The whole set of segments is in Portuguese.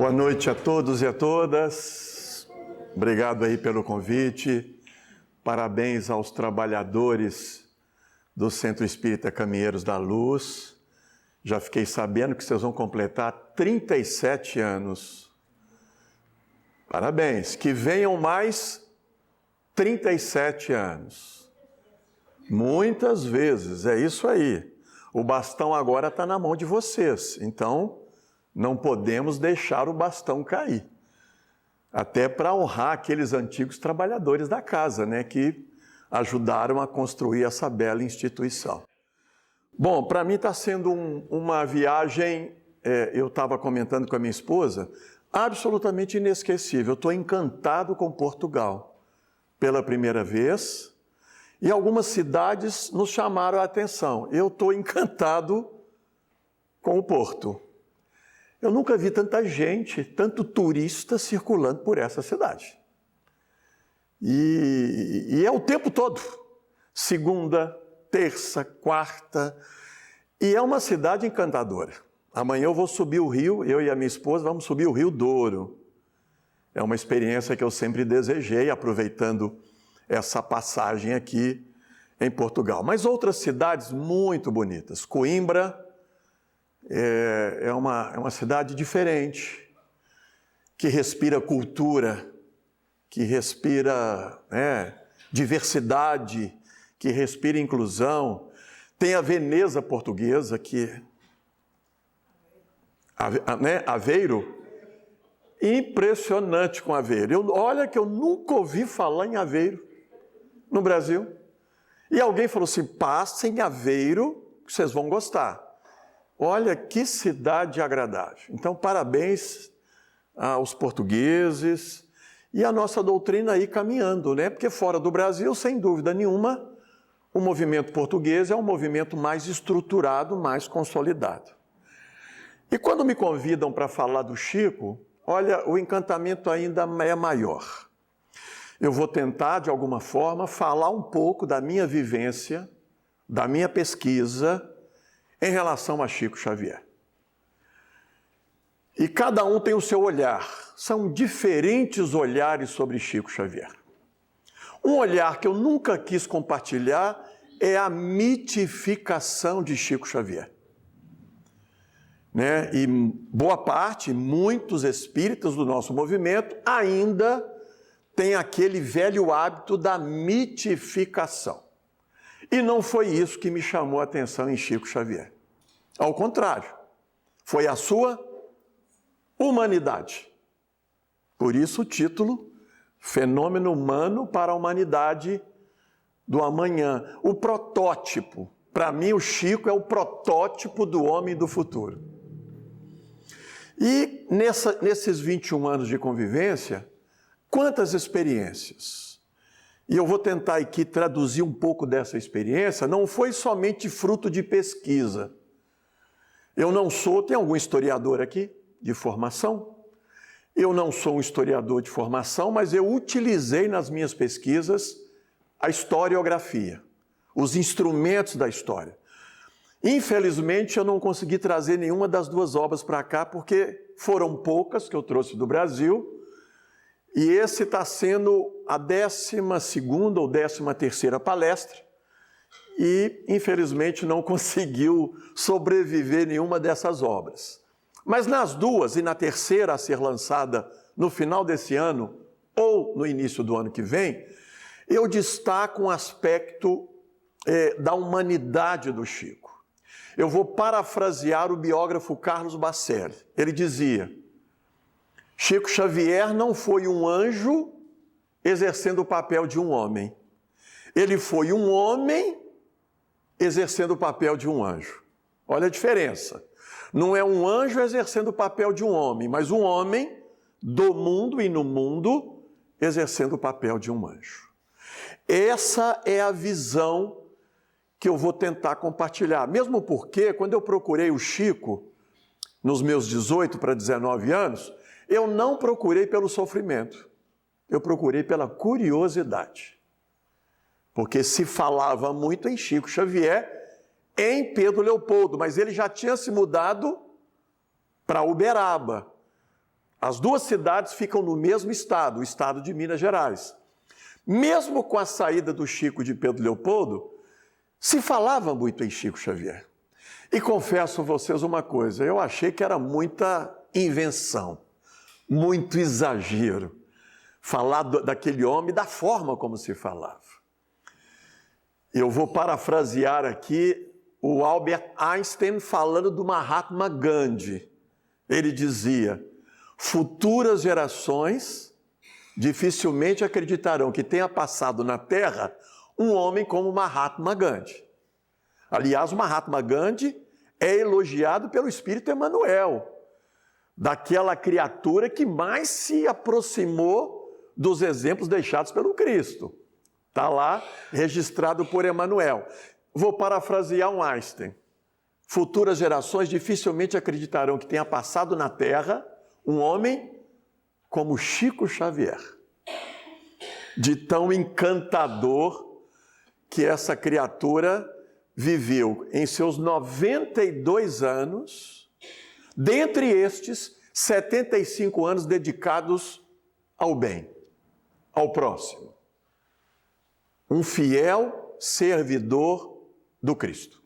Boa noite a todos e a todas. Obrigado aí pelo convite. Parabéns aos trabalhadores do Centro Espírita Caminheiros da Luz. Já fiquei sabendo que vocês vão completar 37 anos. Parabéns. Que venham mais 37 anos. Muitas vezes, é isso aí. O bastão agora está na mão de vocês. Então, não podemos deixar o bastão cair. Até para honrar aqueles antigos trabalhadores da casa, né, que ajudaram a construir essa bela instituição. Bom, para mim está sendo uma viagem, eu estava comentando com a minha esposa, absolutamente inesquecível. Eu estou encantado com Portugal pela primeira vez e algumas cidades nos chamaram a atenção. Eu estou encantado com o Porto. Eu nunca vi tanta gente, tanto turista circulando por essa cidade. E é o tempo todo, segunda, terça, quarta, e é uma cidade encantadora. Amanhã eu vou subir o rio, eu e a minha esposa vamos subir o Rio Douro. É uma experiência que eu sempre desejei, aproveitando essa passagem aqui em Portugal. Mas outras cidades muito bonitas. Coimbra é uma cidade diferente, que respira cultura, que respira diversidade, que respira inclusão. Tem a Veneza portuguesa, Aveiro, impressionante com Aveiro. Olha que eu nunca ouvi falar em Aveiro no Brasil. E alguém falou assim, passem em Aveiro, que vocês vão gostar. Olha que cidade agradável. Então, parabéns aos portugueses e a nossa doutrina aí caminhando, né? Porque fora do Brasil, sem dúvida nenhuma, o movimento português é um movimento mais estruturado, mais consolidado. E quando me convidam para falar do Chico, olha, o encantamento ainda é maior. Eu vou tentar, de alguma forma, falar um pouco da minha vivência, da minha pesquisa, em relação a Chico Xavier. E cada um tem o seu olhar. São diferentes olhares sobre Chico Xavier. Um olhar que eu nunca quis compartilhar é a mitificação de Chico Xavier. Né? E boa parte, muitos espíritas do nosso movimento ainda têm aquele velho hábito da mitificação. E não foi isso que me chamou a atenção em Chico Xavier. Ao contrário, foi a sua humanidade. Por isso o título, Fenômeno Humano para a Humanidade do Amanhã. O protótipo. Para mim, o Chico é o protótipo do homem do futuro. E nesses 21 anos de convivência, quantas experiências? E eu vou tentar aqui traduzir um pouco dessa experiência. Não foi somente fruto de pesquisa. Eu não sou, tem algum historiador aqui de formação? Eu não sou um historiador de formação, mas eu utilizei nas minhas pesquisas a historiografia, os instrumentos da história. Infelizmente, eu não consegui trazer nenhuma das duas obras para cá, porque foram poucas que eu trouxe do Brasil. E esse está sendo a 12ª ou 13ª palestra e, infelizmente, não conseguiu sobreviver nenhuma dessas obras. Mas nas duas e na terceira a ser lançada no final desse ano ou no início do ano que vem, eu destaco um aspecto da humanidade do Chico. Eu vou parafrasear o biógrafo Carlos Bacelli. Ele dizia: Chico Xavier não foi um anjo exercendo o papel de um homem. Ele foi um homem exercendo o papel de um anjo. Olha a diferença. Não é um anjo exercendo o papel de um homem, mas um homem do mundo e no mundo exercendo o papel de um anjo. Essa é a visão que eu vou tentar compartilhar. Mesmo porque, quando eu procurei o Chico, nos meus 18 para 19 anos, eu não procurei pelo sofrimento, eu procurei pela curiosidade. Porque se falava muito em Chico Xavier, em Pedro Leopoldo, mas ele já tinha se mudado para Uberaba. As duas cidades ficam no mesmo estado, o estado de Minas Gerais. Mesmo com a saída do Chico de Pedro Leopoldo, se falava muito em Chico Xavier. E confesso a vocês uma coisa, eu achei que era muita invenção, muito exagero, falar daquele homem da forma como se falava. Eu vou parafrasear aqui o Albert Einstein falando do Mahatma Gandhi. Ele dizia: futuras gerações dificilmente acreditarão que tenha passado na Terra um homem como Mahatma Gandhi. Aliás, o Mahatma Gandhi é elogiado pelo Espírito Emmanuel, daquela criatura que mais se aproximou dos exemplos deixados pelo Cristo. Está lá registrado por Emmanuel. Vou parafrasear um Einstein. Futuras gerações dificilmente acreditarão que tenha passado na Terra um homem como Chico Xavier, de tão encantador que essa criatura viveu em seus 92 anos, dentre estes, 75 anos dedicados ao bem, ao próximo. Um fiel servidor do Cristo.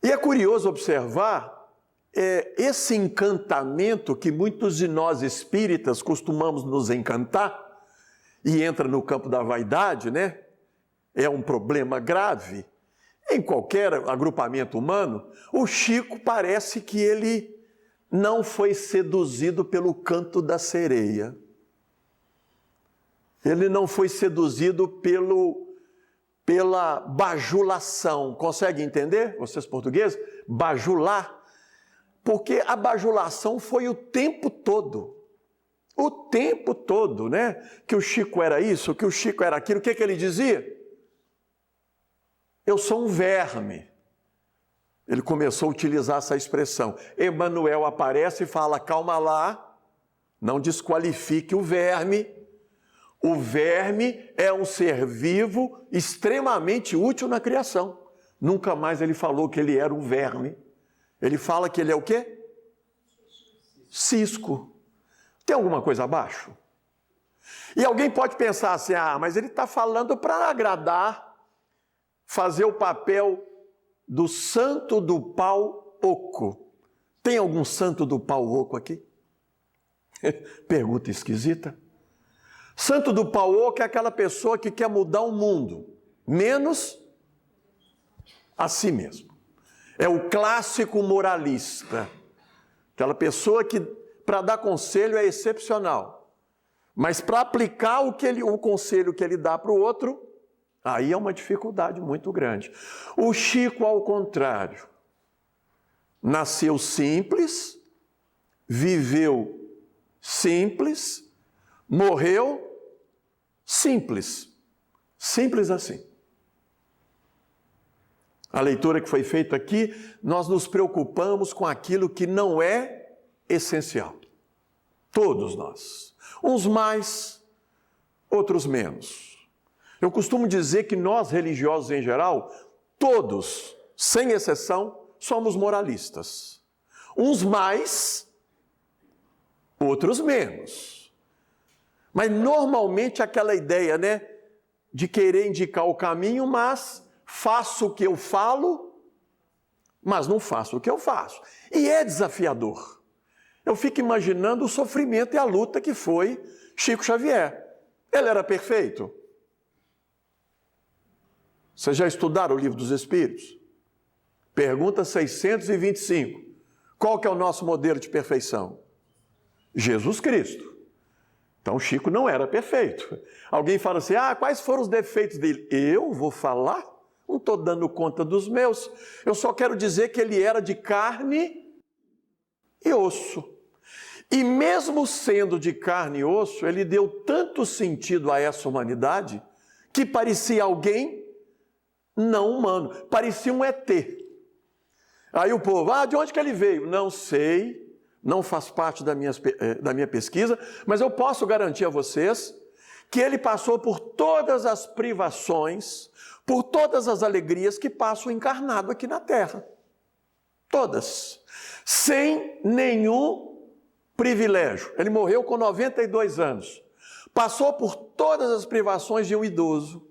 E é curioso observar esse encantamento que muitos de nós espíritas costumamos nos encantar, e entra no campo da vaidade, né? É um problema grave. Em qualquer agrupamento humano, o Chico parece que ele não foi seduzido pelo canto da sereia. Ele não foi seduzido pela bajulação. Consegue entender, vocês portugueses? Bajular. Porque a bajulação foi o tempo todo. O tempo todo, né? Que o Chico era isso, que o Chico era aquilo. O que ele dizia? Eu sou um verme. Ele começou a utilizar essa expressão. Emmanuel aparece e fala: calma lá, não desqualifique o verme. O verme é um ser vivo extremamente útil na criação. Nunca mais ele falou que ele era um verme. Ele fala que ele é o quê? Cisco. Tem alguma coisa abaixo? E alguém pode pensar assim: mas ele está falando para agradar, fazer o papel do santo do pau oco. Tem algum santo do pau oco aqui? Pergunta esquisita. Santo do pau oco é aquela pessoa que quer mudar o mundo, menos a si mesmo. É o clássico moralista. Aquela pessoa que, para dar conselho, é excepcional. Mas para aplicar o conselho que ele dá para o outro, aí é uma dificuldade muito grande. O Chico, ao contrário, nasceu simples, viveu simples, morreu simples. Simples assim. A leitura que foi feita aqui, nós nos preocupamos com aquilo que não é essencial. Todos nós. Uns mais, outros menos. Eu costumo dizer que nós, religiosos em geral, todos, sem exceção, somos moralistas. Uns mais, outros menos. Mas normalmente aquela ideia, né, de querer indicar o caminho, mas faço o que eu falo, mas não faço o que eu faço. E é desafiador. Eu fico imaginando o sofrimento e a luta que foi Chico Xavier. Ele era perfeito? Vocês já estudaram o Livro dos Espíritos? Pergunta 625. Qual que é o nosso modelo de perfeição? Jesus Cristo. Então Chico não era perfeito. Alguém fala assim: quais foram os defeitos dele? Eu vou falar? Não estou dando conta dos meus. Eu só quero dizer que ele era de carne e osso. E mesmo sendo de carne e osso, ele deu tanto sentido a essa humanidade que parecia alguém não humano, parecia um ET. Aí o povo: de onde que ele veio? Não sei, não faz parte da minha pesquisa, mas eu posso garantir a vocês que ele passou por todas as privações, por todas as alegrias que passa o encarnado aqui na Terra. Todas. Sem nenhum privilégio. Ele morreu com 92 anos. Passou por todas as privações de um idoso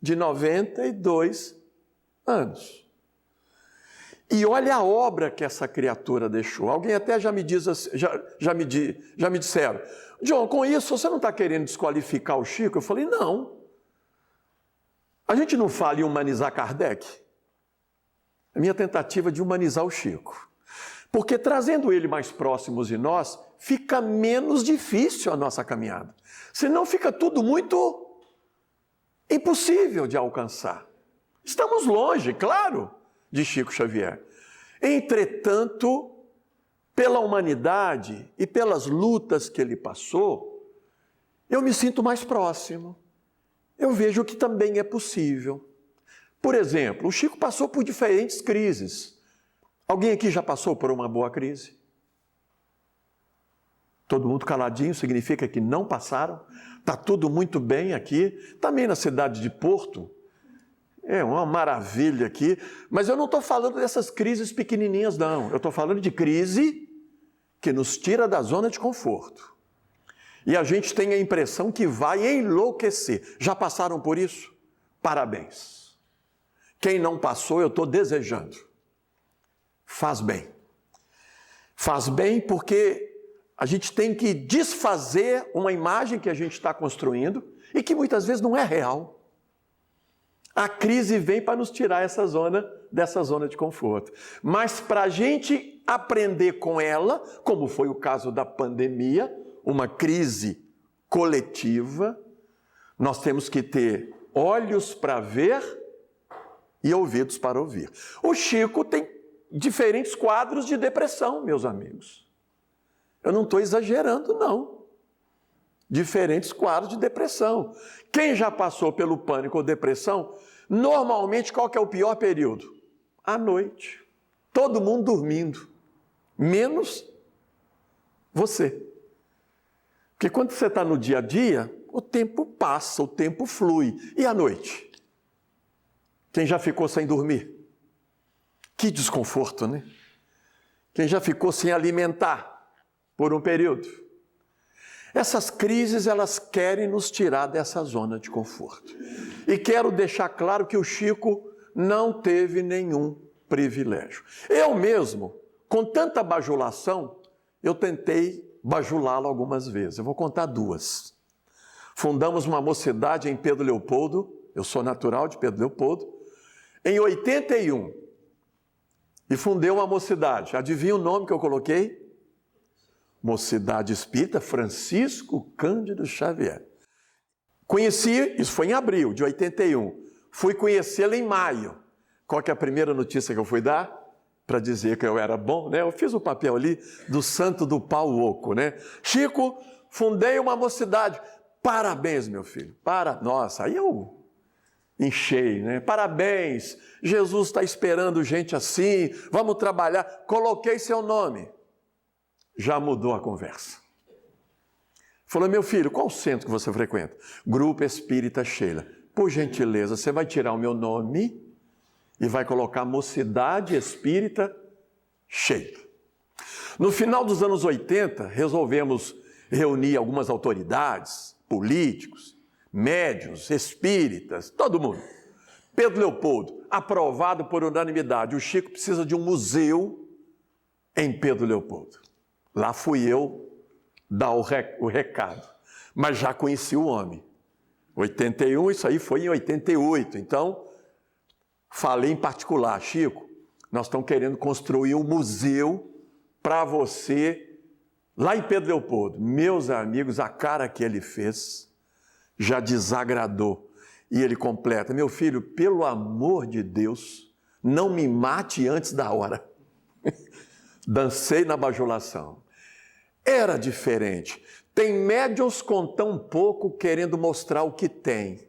de 92 anos. E olha a obra que essa criatura deixou. Alguém até já me diz assim, já me disseram: John, com isso você não está querendo desqualificar o Chico? Eu falei: não. A gente não fala em humanizar Kardec. A minha tentativa de humanizar o Chico. Porque trazendo ele mais próximos de nós, fica menos difícil a nossa caminhada. Senão fica tudo muito impossível de alcançar. Estamos longe, claro, de Chico Xavier. Entretanto, pela humanidade e pelas lutas que ele passou, eu me sinto mais próximo. Eu vejo que também é possível. Por exemplo, o Chico passou por diferentes crises. Alguém aqui já passou por uma boa crise? Todo mundo caladinho significa que não passaram? Está tudo muito bem aqui. Também na cidade de Porto. É uma maravilha aqui. Mas eu não estou falando dessas crises pequenininhas, não. Eu estou falando de crise que nos tira da zona de conforto. E a gente tem a impressão que vai enlouquecer. Já passaram por isso? Parabéns. Quem não passou, eu estou desejando. Faz bem. Faz bem porque a gente tem que desfazer uma imagem que a gente está construindo e que muitas vezes não é real. A crise vem para nos tirar dessa zona de conforto. Mas para a gente aprender com ela, como foi o caso da pandemia, uma crise coletiva, nós temos que ter olhos para ver e ouvidos para ouvir. O Chico tem diferentes quadros de depressão, meus amigos. Eu não estou exagerando, não. Diferentes quadros de depressão. Quem já passou pelo pânico ou depressão, normalmente qual que é o pior período? À noite. Todo mundo dormindo, menos você. Porque quando você está no dia a dia, o tempo passa, o tempo flui. E à noite? Quem já ficou sem dormir? Que desconforto, né? Quem já ficou sem alimentar por um período? Essas crises, elas querem nos tirar dessa zona de conforto. E quero deixar claro que o Chico não teve nenhum privilégio. Eu mesmo, com tanta bajulação, eu tentei bajulá-lo algumas vezes. Eu vou contar duas. Fundamos uma mocidade em Pedro Leopoldo, eu sou natural de Pedro Leopoldo, em 81. E fundei uma mocidade. Adivinha o nome que eu coloquei? Mocidade Espírita Francisco Cândido Xavier. Conheci, isso foi em abril de 81. Fui conhecê-lo em maio. Qual que é a primeira notícia que eu fui dar? Para dizer que eu era bom, né? Eu fiz o papel ali do santo do pau oco, né? Chico, fundei uma mocidade. Parabéns, meu filho. Nossa, aí eu enchei, né? Parabéns, Jesus está esperando gente assim, vamos trabalhar. Coloquei seu nome. Já mudou a conversa. Falou: meu filho, qual centro que você frequenta? Grupo Espírita Sheila. Por gentileza, você vai tirar o meu nome e vai colocar Mocidade Espírita Sheila. No final dos anos 80, resolvemos reunir algumas autoridades, políticos, médiuns, espíritas, todo mundo. Pedro Leopoldo, aprovado por unanimidade. O Chico precisa de um museu em Pedro Leopoldo. Lá fui eu dar o recado, mas já conheci o homem. 81, isso aí foi em 88. Então, falei em particular: Chico, nós estamos querendo construir um museu para você lá em Pedro Leopoldo. Meus amigos, a cara que ele fez já desagradou. E ele completa: meu filho, pelo amor de Deus, não me mate antes da hora. Dancei na bajulação. Era diferente. Tem médiuns com tão pouco querendo mostrar o que tem.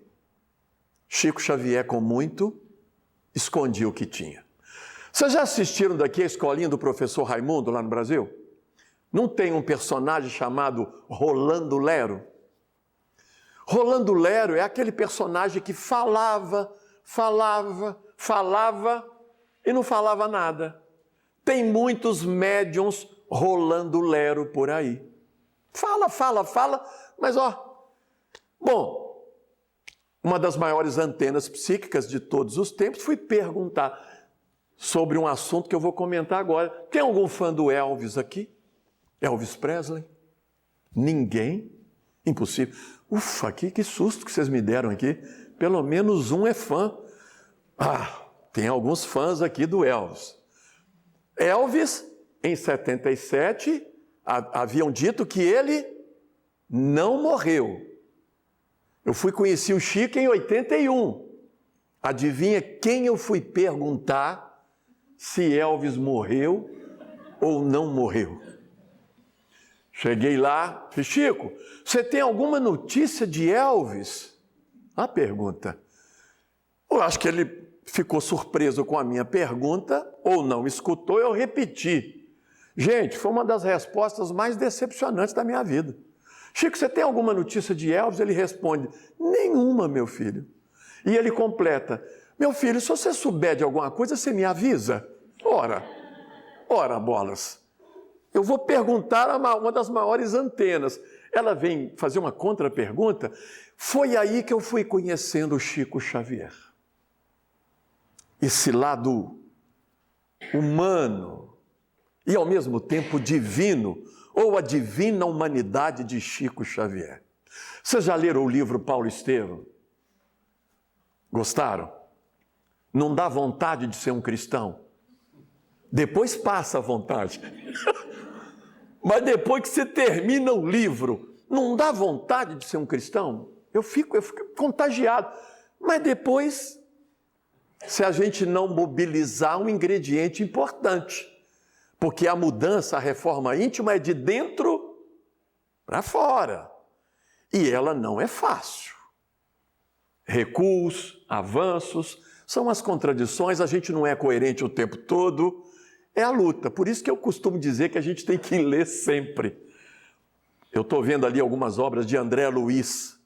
Chico Xavier, com muito, escondia o que tinha. Vocês já assistiram daqui a escolinha do professor Raimundo lá no Brasil? Não tem um personagem chamado Rolando Lero? Rolando Lero é aquele personagem que falava e não falava nada. Tem muitos médiuns rolando lero por aí. Fala, mas bom, uma das maiores antenas psíquicas de todos os tempos, fui perguntar sobre um assunto que eu vou comentar agora. Tem algum fã do Elvis aqui? Elvis Presley? Ninguém? Impossível. Ufa, que susto que vocês me deram aqui. Pelo menos um é fã. Tem alguns fãs aqui do Elvis. Elvis, em 77, haviam dito que ele não morreu. Eu fui conhecer o Chico em 81. Adivinha quem eu fui perguntar se Elvis morreu ou não morreu? Cheguei lá, falei, Chico, você tem alguma notícia de Elvis? A pergunta. Eu acho que ele ficou surpreso com a minha pergunta, ou não escutou, eu repeti. Gente, foi uma das respostas mais decepcionantes da minha vida. Chico, você tem alguma notícia de Elvis? Ele responde, nenhuma, meu filho. E ele completa, meu filho, se você souber de alguma coisa, você me avisa. Ora, bolas. Eu vou perguntar a uma das maiores antenas. Ela vem fazer uma contra-pergunta. Foi aí que eu fui conhecendo o Chico Xavier. Esse lado humano e, ao mesmo tempo, divino, ou a divina humanidade de Chico Xavier. Vocês já leram o livro Paulo Estevam? Gostaram? Não dá vontade de ser um cristão? Depois passa a vontade. Mas depois que você termina o livro, não dá vontade de ser um cristão? Eu fico contagiado. Mas depois, se a gente não mobilizar um ingrediente importante, porque a mudança, a reforma íntima é de dentro para fora. E ela não é fácil. Recuos, avanços, são as contradições, a gente não é coerente o tempo todo. É a luta, por isso que eu costumo dizer que a gente tem que ler sempre. Eu estou vendo ali algumas obras de André Luiz.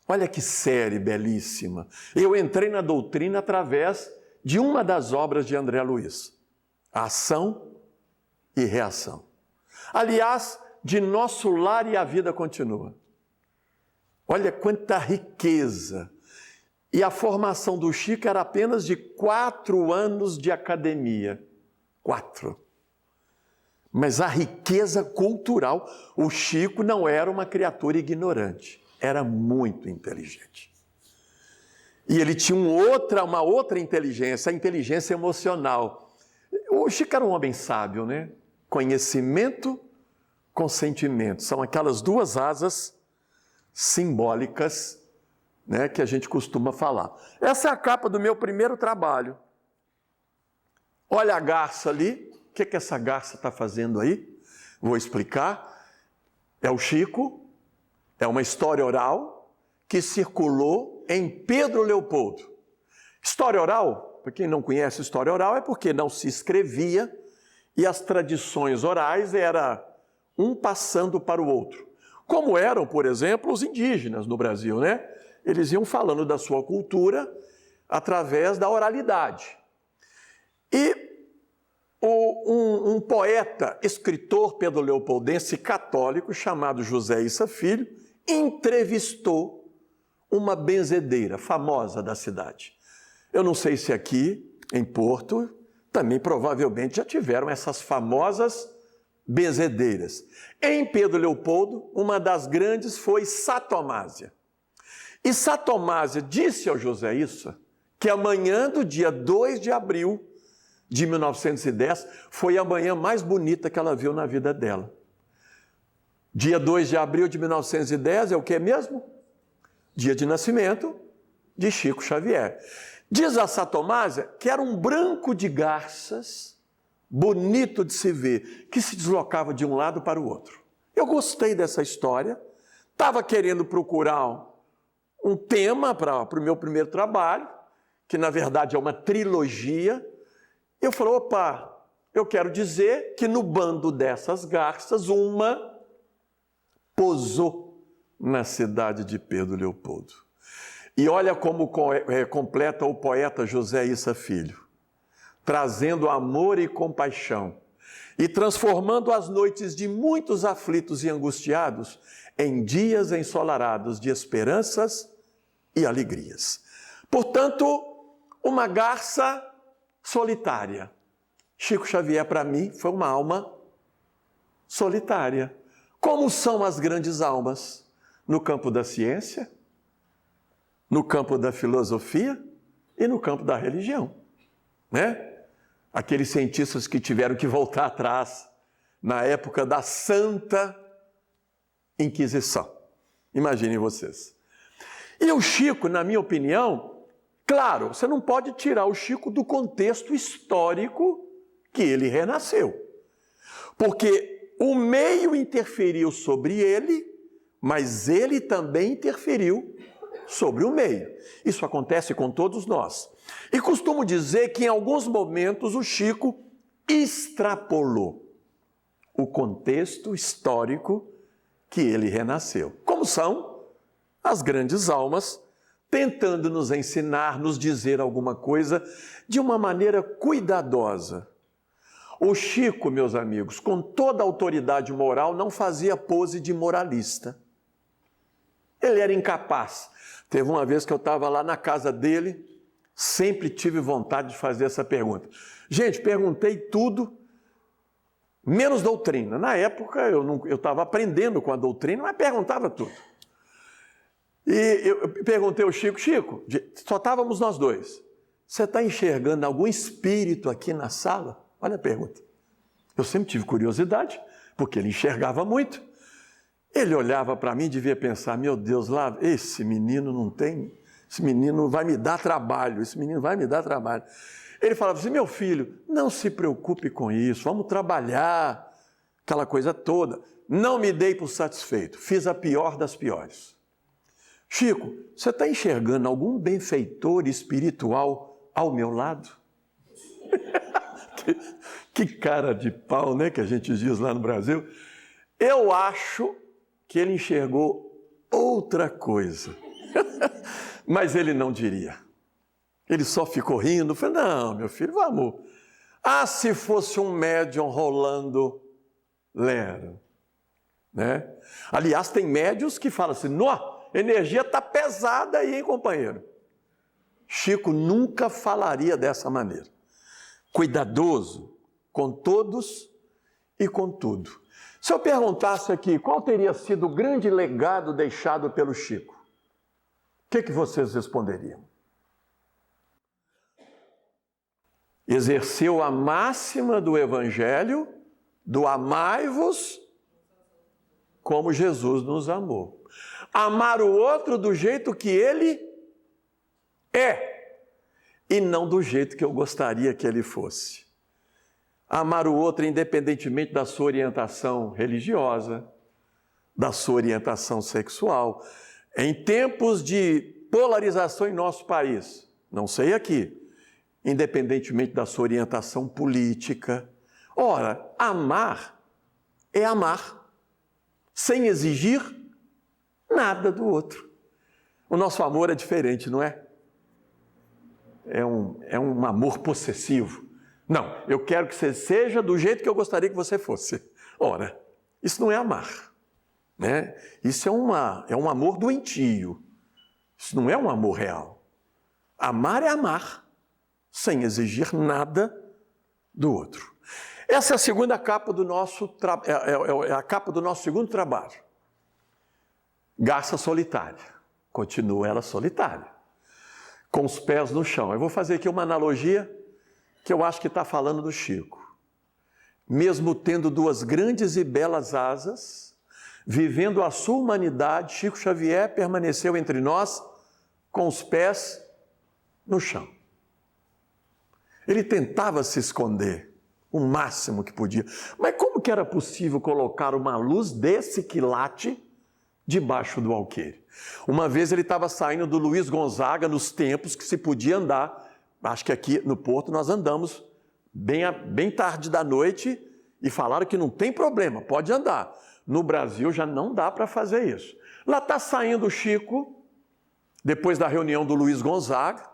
Olha que série belíssima. Eu entrei na doutrina através de uma das obras de André Luiz. Ação e reação. Aliás, de Nosso Lar e a Vida Continua. Olha quanta riqueza. E a formação do Chico era apenas de 4 anos de academia. 4. Mas a riqueza cultural, o Chico não era uma criatura ignorante, era muito inteligente. E ele tinha uma outra inteligência, a inteligência emocional. O Chico era um homem sábio, né? Conhecimento com sentimento, são aquelas duas asas simbólicas, né, que a gente costuma falar. Essa é a capa do meu primeiro trabalho. Olha a garça ali, o que essa garça está fazendo aí? Vou explicar. É o Chico, é uma história oral que circulou em Pedro Leopoldo. História oral, para quem não conhece história oral, é porque não se escrevia e as tradições orais eram um passando para o outro. Como eram, por exemplo, os indígenas no Brasil, né? Eles iam falando da sua cultura através da oralidade. E um poeta, escritor pedro-leopoldense católico, chamado José Issa Filho, entrevistou uma benzedeira famosa da cidade. Eu não sei se aqui, em Porto, também provavelmente já tiveram essas famosas benzedeiras. Em Pedro Leopoldo, uma das grandes foi Satomásia. E Satomásia disse ao José Issa que a manhã do dia 2 de abril de 1910 foi a manhã mais bonita que ela viu na vida dela. Dia 2 de abril de 1910 é o que mesmo? Dia de nascimento de Chico Xavier. Diz a Satomásia que era um branco de garças, bonito de se ver, que se deslocava de um lado para o outro. Eu gostei dessa história, estava querendo procurar um tema para o meu primeiro trabalho, que na verdade é uma trilogia. Eu falei, opa, eu quero dizer que no bando dessas garças, uma posou na cidade de Pedro Leopoldo. E olha como completa o poeta José Issa Filho, trazendo amor e compaixão. e transformando as noites de muitos aflitos e angustiados em dias ensolarados de esperanças e alegrias. Portanto, uma garça solitária. Chico Xavier, para mim, foi uma alma solitária. Como são as grandes almas no campo da ciência, no campo da filosofia e no campo da religião, né? Aqueles cientistas que tiveram que voltar atrás na época da Santa Inquisição. Imaginem vocês. E o Chico, na minha opinião, claro, você não pode tirar o Chico do contexto histórico que ele renasceu. Porque o meio interferiu sobre ele, mas ele também interferiu sobre o meio. Isso acontece com todos nós. E costumo dizer que em alguns momentos o Chico extrapolou o contexto histórico que ele renasceu. Como são as grandes almas tentando nos ensinar, nos dizer alguma coisa de uma maneira cuidadosa. O Chico, meus amigos, com toda a autoridade moral, não fazia pose de moralista. Ele era incapaz. Teve uma vez que eu estava lá na casa dele, sempre tive vontade de fazer essa pergunta. Gente, perguntei tudo, menos doutrina. Na época eu estava aprendendo com a doutrina, mas perguntava tudo. E eu perguntei ao Chico, Chico, só estávamos nós dois. Você está enxergando algum espírito aqui na sala? Olha a pergunta. Eu sempre tive curiosidade, porque ele enxergava muito. Ele olhava para mim e devia pensar, meu Deus, lá, esse menino não tem, esse menino vai me dar trabalho, esse menino vai me dar trabalho. Ele falava assim, meu filho, não se preocupe com isso, vamos trabalhar, aquela coisa toda. Não me dei por satisfeito, fiz a pior das piores. Chico, você está enxergando algum benfeitor espiritual ao meu lado? Que cara de pau, né, que a gente diz lá no Brasil. Eu acho que ele enxergou outra coisa. Mas ele não diria. Ele só ficou rindo. Falei, não, meu filho, vamos. Ah, se fosse um médium rolando lero. Né? Aliás, tem médiuns que falam assim, nó, energia está pesada aí, hein, companheiro? Chico nunca falaria dessa maneira. Cuidadoso com todos e com tudo. Se eu perguntasse aqui, qual teria sido o grande legado deixado pelo Chico? O que vocês responderiam? Exerceu a máxima do Evangelho, do amai-vos como Jesus nos amou. Amar o outro do jeito que ele é, e não do jeito que eu gostaria que ele fosse. Amar o outro independentemente da sua orientação religiosa, da sua orientação sexual. Em tempos de polarização em nosso país, não sei aqui, independentemente da sua orientação política. Ora, amar é amar, sem exigir nada do outro. O nosso amor é diferente, não é? É um amor possessivo. Não, eu quero que você seja do jeito que eu gostaria que você fosse. Ora, isso não é amar, né? Isso é um amor doentio. Isso não é um amor real. Amar é amar, sem exigir nada do outro. Essa é a segunda capa do nosso a capa do nosso segundo trabalho. Garça solitária. Continua ela solitária, com os pés no chão. Eu vou fazer aqui uma analogia que eu acho que está falando do Chico. Mesmo tendo duas grandes e belas asas, vivendo a sua humanidade, Chico Xavier permaneceu entre nós com os pés no chão. Ele tentava se esconder o máximo que podia. Mas como que era possível colocar uma luz desse quilate debaixo do alqueire? Uma vez ele estava saindo do Luiz Gonzaga nos tempos que se podia andar. Acho que aqui no Porto nós andamos bem tarde da noite e falaram que não tem problema, pode andar. No Brasil já não dá para fazer isso. Lá está saindo o Chico, depois da reunião do Luiz Gonzaga,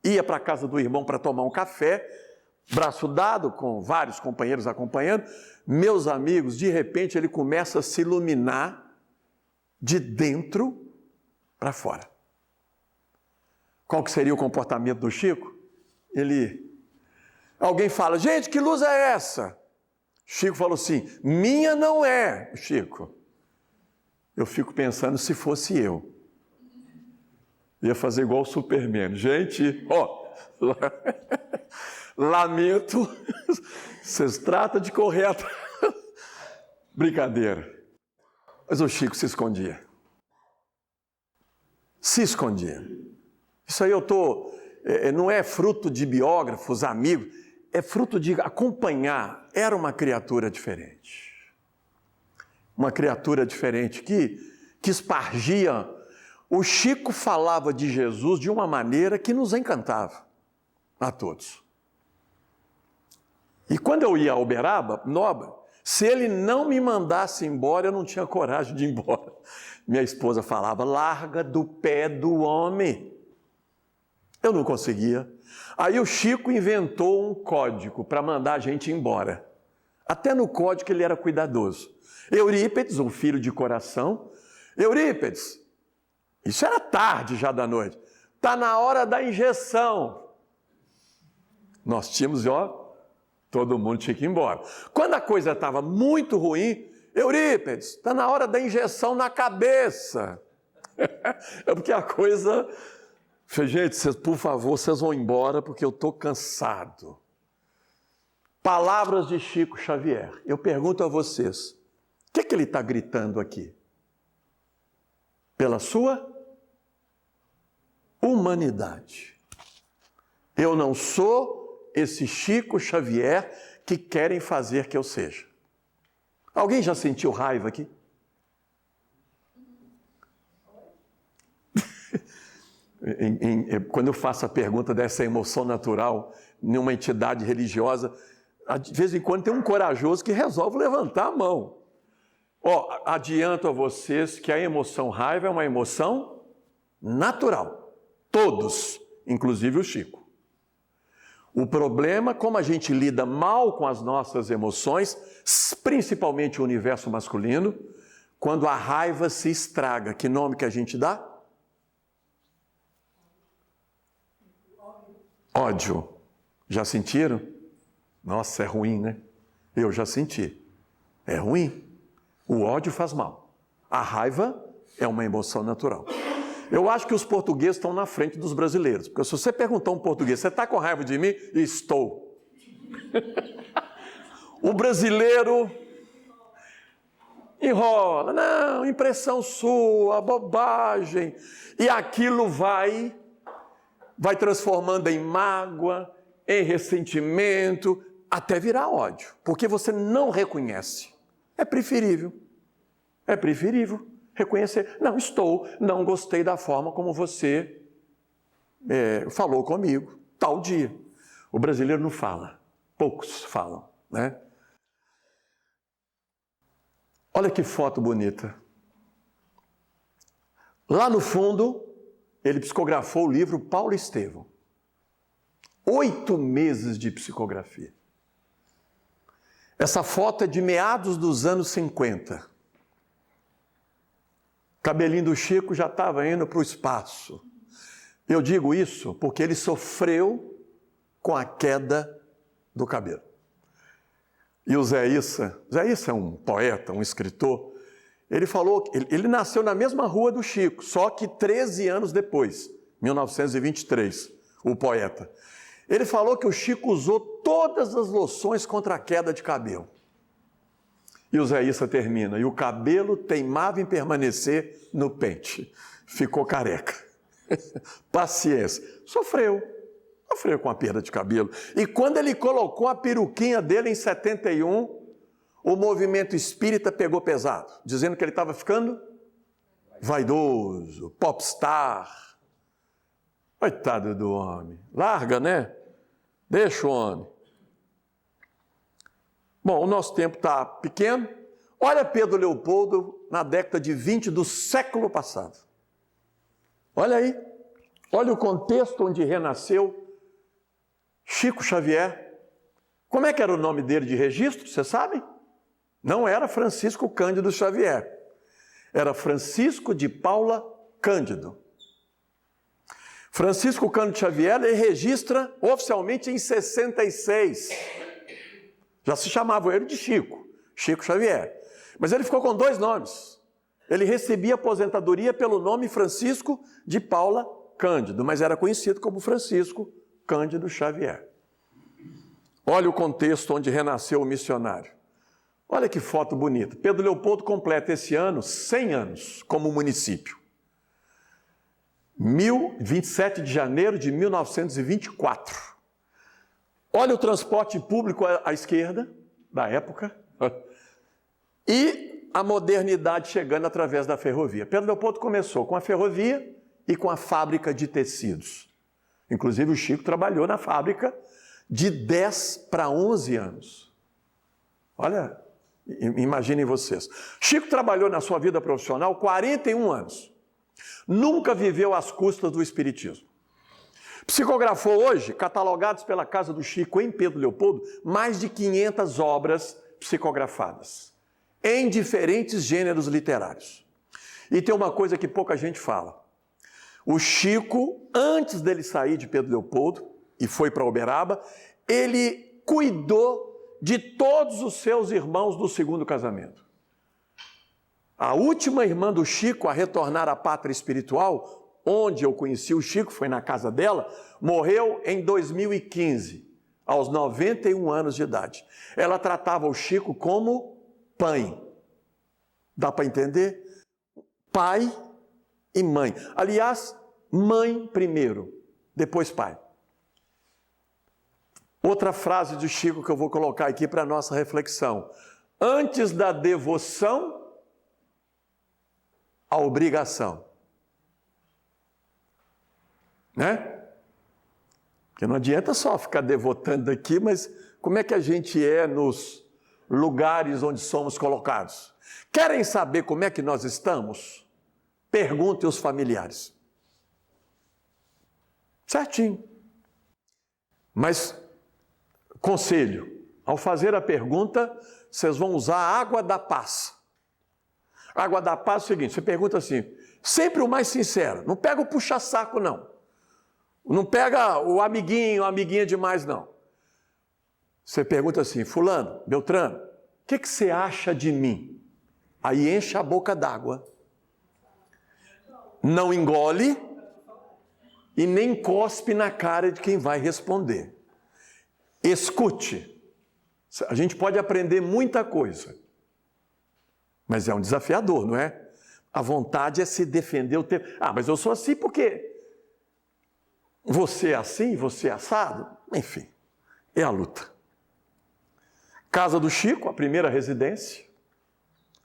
ia para a casa do irmão para tomar um café, braço dado, com vários companheiros acompanhando. Meus amigos, de repente ele começa a se iluminar de dentro para fora. Qual que seria o comportamento do Chico? Alguém fala, gente, que luz é essa? Chico falou assim, minha não é, Chico. Eu fico pensando, se fosse eu, ia fazer igual o Superman. Gente, lamento, vocês tratam de correr atrás. Brincadeira. Mas o Chico se escondia. Se escondia. Isso aí não é fruto de biógrafos, amigos, é fruto de acompanhar. Era uma criatura diferente. Uma criatura diferente que espargia. O Chico falava de Jesus de uma maneira que nos encantava a todos. E quando eu ia a Uberaba, Noba, se ele não me mandasse embora, eu não tinha coragem de ir embora. Minha esposa falava, larga do pé do homem. Eu não conseguia. Aí o Chico inventou um código para mandar a gente embora. Até no código ele era cuidadoso. Eurípides, um filho de coração. Eurípides, isso era tarde já da noite. Está na hora da injeção. Nós tínhamos, todo mundo tinha que ir embora. Quando a coisa estava muito ruim, Eurípides, está na hora da injeção na cabeça. É porque a coisa... Gente, por favor, vocês vão embora porque eu estou cansado. Palavras de Chico Xavier. Eu pergunto a vocês, o que ele está gritando aqui? Pela sua humanidade. Eu não sou esse Chico Xavier que querem fazer que eu seja. Alguém já sentiu raiva aqui? Quando eu faço a pergunta dessa emoção natural em uma entidade religiosa, de vez em quando tem um corajoso que resolve levantar a mão. Adianto a vocês que a emoção raiva é uma emoção natural. Todos, inclusive o Chico. O problema, como a gente lida mal com as nossas emoções, principalmente o universo masculino, quando a raiva se estraga. Que nome que a gente dá? Ódio. Já sentiram? Nossa, é ruim, né? Eu já senti. É ruim. O ódio faz mal. A raiva é uma emoção natural. Eu acho que os portugueses estão na frente dos brasileiros. Porque se você perguntar a um português, você está com raiva de mim? Estou. O brasileiro enrola. Não, impressão sua, bobagem. E aquilo vai transformando em mágoa, em ressentimento, até virar ódio. Porque você não reconhece. É preferível reconhecer. Não gostei da forma como você falou comigo, tal dia. O brasileiro não fala, poucos falam, né? Olha que foto bonita. Lá no fundo, ele psicografou o livro Paulo Estevão. 8 meses de psicografia. Essa foto é de meados dos anos 50. Cabelinho do Chico já estava indo para o espaço. Eu digo isso porque ele sofreu com a queda do cabelo. E o Zé Issa é um poeta, um escritor, ele falou, ele nasceu na mesma rua do Chico, só que 13 anos depois, 1923, o poeta. Ele falou que o Chico usou todas as loções contra a queda de cabelo. E o Zé Issa termina, e o cabelo teimava em permanecer no pente. Ficou careca. Paciência. Sofreu com a perda de cabelo. E quando ele colocou a peruquinha dele em 71, o movimento espírita pegou pesado, dizendo que ele estava ficando vaidoso, popstar. Coitado do homem. Larga, né? Deixa o homem. Bom, o nosso tempo está pequeno. Olha Pedro Leopoldo na década de 20 do século passado. Olha aí. Olha o contexto onde renasceu Chico Xavier Como é que era o nome dele de registro, você sabe? Não era Francisco Cândido Xavier. Era Francisco de Paula Cândido. Francisco Cândido Xavier, ele registra oficialmente em 66. Já se chamava ele de Chico, Chico Xavier. Mas ele ficou com 2 nomes. Ele recebia aposentadoria pelo nome Francisco de Paula Cândido, mas era conhecido como Francisco Cândido Xavier. Olha o contexto onde renasceu o missionário. Olha que foto bonita. Pedro Leopoldo completa esse ano 100 anos como município. 27 de janeiro de 1924. Olha o transporte público à esquerda, da época, e a modernidade chegando através da ferrovia. Pedro Leopoldo começou com a ferrovia e com a fábrica de tecidos. Inclusive o Chico trabalhou na fábrica de 10 para 11 anos. Olha, imaginem vocês. Chico trabalhou na sua vida profissional 41 anos. Nunca viveu às custas do espiritismo. Psicografou hoje, catalogados pela Casa do Chico em Pedro Leopoldo, mais de 500 obras psicografadas, em diferentes gêneros literários. E tem uma coisa que pouca gente fala. O Chico, antes dele sair de Pedro Leopoldo, e foi para Uberaba, ele cuidou de todos os seus irmãos do segundo casamento. A última irmã do Chico a retornar à pátria espiritual, onde eu conheci o Chico, foi na casa dela, morreu em 2015, aos 91 anos de idade. Ela tratava o Chico como pai. Dá para entender? Pai e mãe. Aliás, mãe primeiro, depois pai. Outra frase do Chico que eu vou colocar aqui para a nossa reflexão. Antes da devoção, a obrigação. Né? Porque não adianta só ficar devotando aqui, mas como é que a gente é nos lugares onde somos colocados? Querem saber como é que nós estamos? Perguntem os familiares. Certinho. Mas, conselho, ao fazer a pergunta, vocês vão usar a água da paz. A água da paz é o seguinte, você pergunta assim, sempre o mais sincero, não pega o puxa-saco não. Não pega o amiguinho, a amiguinha demais não. Você pergunta assim, fulano, Beltrano, o que você acha de mim? Aí enche a boca d'água. Não engole e nem cospe na cara de quem vai responder. Escute. A gente pode aprender muita coisa, mas é um desafiador, não é? A vontade é se defender o tempo. Ah, mas eu sou assim porque você é assim, você é assado? Enfim, é a luta. Casa do Chico, a primeira residência.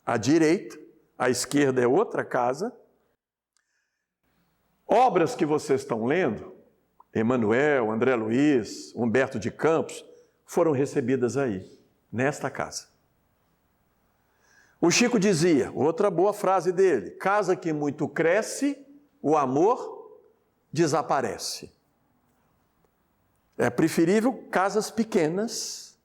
À direita, à esquerda é outra casa. Obras que vocês estão lendo, Emanuel, André Luiz, Humberto de Campos, foram recebidas aí, nesta casa. O Chico dizia, outra boa frase dele, casa que muito cresce, o amor desaparece. É preferível casas pequenas,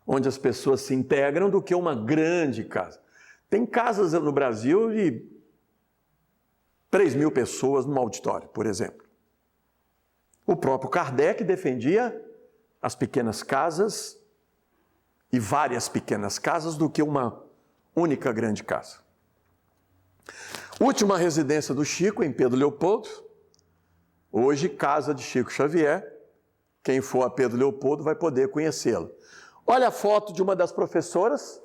onde as pessoas se integram, do que uma grande casa. Tem casas no Brasil de 3.000 pessoas num auditório, por exemplo. O próprio Kardec defendia as pequenas casas e várias pequenas casas do que uma única grande casa. Última residência do Chico, em Pedro Leopoldo, hoje casa de Chico Xavier. Quem for a Pedro Leopoldo vai poder conhecê-la. Olha a foto de uma das professoras,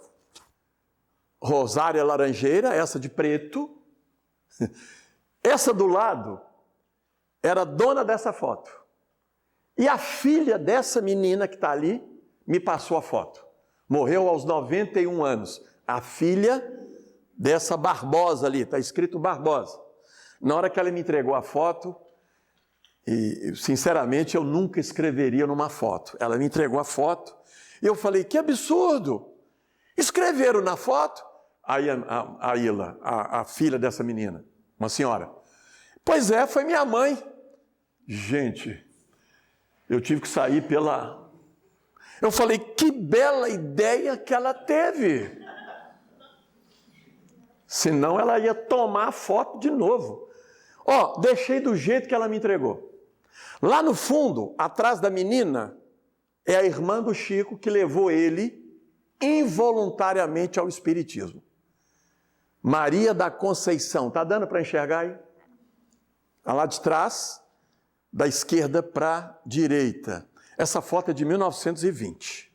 Rosária Laranjeira, essa de preto. Essa do lado era dona dessa foto. E a filha dessa menina que está ali me passou a foto. Morreu aos 91 anos. A filha dessa Barbosa ali, está escrito Barbosa. Na hora que ela me entregou a foto, e sinceramente eu nunca escreveria numa foto. Ela me entregou a foto e eu falei, que absurdo! Escreveram na foto? Aí a Ila, a filha dessa menina, uma senhora. Pois é, foi minha mãe. Gente, eu tive que sair pela... Eu falei, que bela ideia que ela teve. Senão ela ia tomar a foto de novo. Ó, deixei do jeito que ela me entregou. Lá no fundo, atrás da menina, é a irmã do Chico que levou ele involuntariamente ao espiritismo. Maria da Conceição. Tá dando para enxergar aí? Tá lá de trás, da esquerda para a direita. Essa foto é de 1920.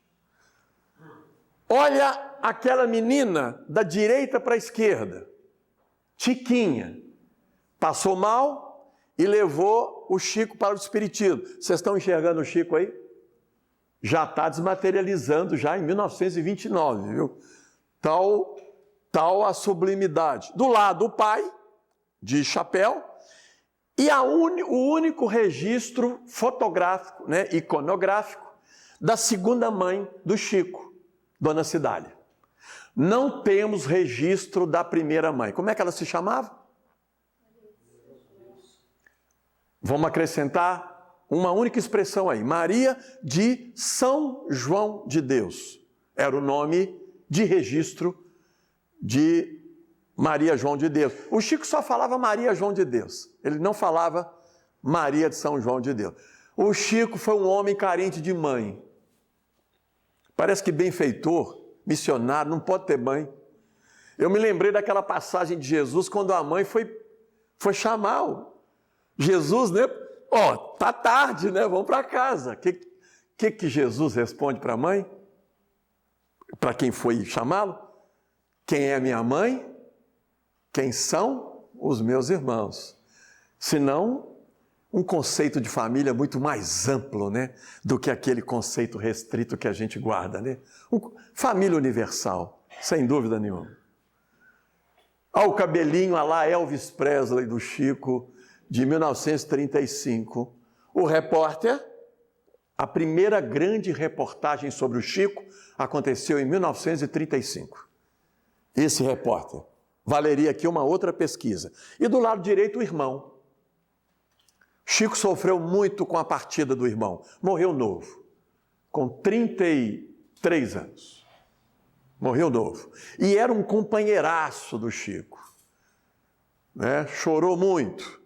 Olha aquela menina da direita para a esquerda. Tiquinha. Passou mal e levou o Chico para o espiritismo. Vocês estão enxergando o Chico aí? Já está desmaterializando já em 1929, viu? Tal a sublimidade. Do lado o pai, de chapéu, e o único registro fotográfico, né, iconográfico, da segunda mãe do Chico, Dona Cidália. Não temos registro da primeira mãe. Como é que ela se chamava? Vamos acrescentar uma única expressão aí. Maria de São João de Deus. Era o nome de registro de Maria João de Deus. O Chico só falava Maria João de Deus. Ele não falava Maria de São João de Deus. O Chico foi um homem carente de mãe. Parece que benfeitor, missionário, não pode ter mãe. Eu me lembrei daquela passagem de Jesus, quando a mãe foi chamar Jesus, né? Ó, tá tarde, né? Vamos para casa. Que Jesus responde para a mãe? Para quem foi chamá-lo? Quem é minha mãe? Quem são os meus irmãos? Senão, um conceito de família muito mais amplo, né, do que aquele conceito restrito que a gente guarda, né? Família universal, sem dúvida nenhuma. Olha o cabelinho, olha lá, Elvis Presley do Chico, de 1935. O repórter, a primeira grande reportagem sobre o Chico aconteceu em 1935. Esse repórter. Valeria aqui uma outra pesquisa. E do lado direito, o irmão. Chico sofreu muito com a partida do irmão. Morreu novo, com 33 anos. Morreu novo. E era um companheiraço do Chico. Né? Chorou muito.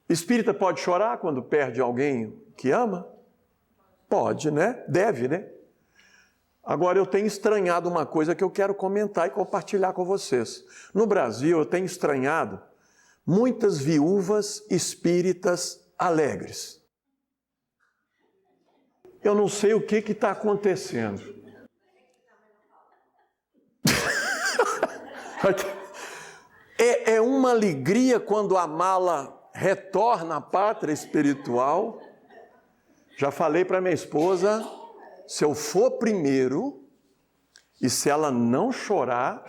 Espírita pode chorar quando perde alguém que ama? Pode, né? Deve, né? Agora, eu tenho estranhado uma coisa que eu quero comentar e compartilhar com vocês. No Brasil, eu tenho estranhado muitas viúvas espíritas alegres. Eu não sei o que está acontecendo. É uma alegria quando a mala retorna à pátria espiritual. Já falei para minha esposa, se eu for primeiro e se ela não chorar,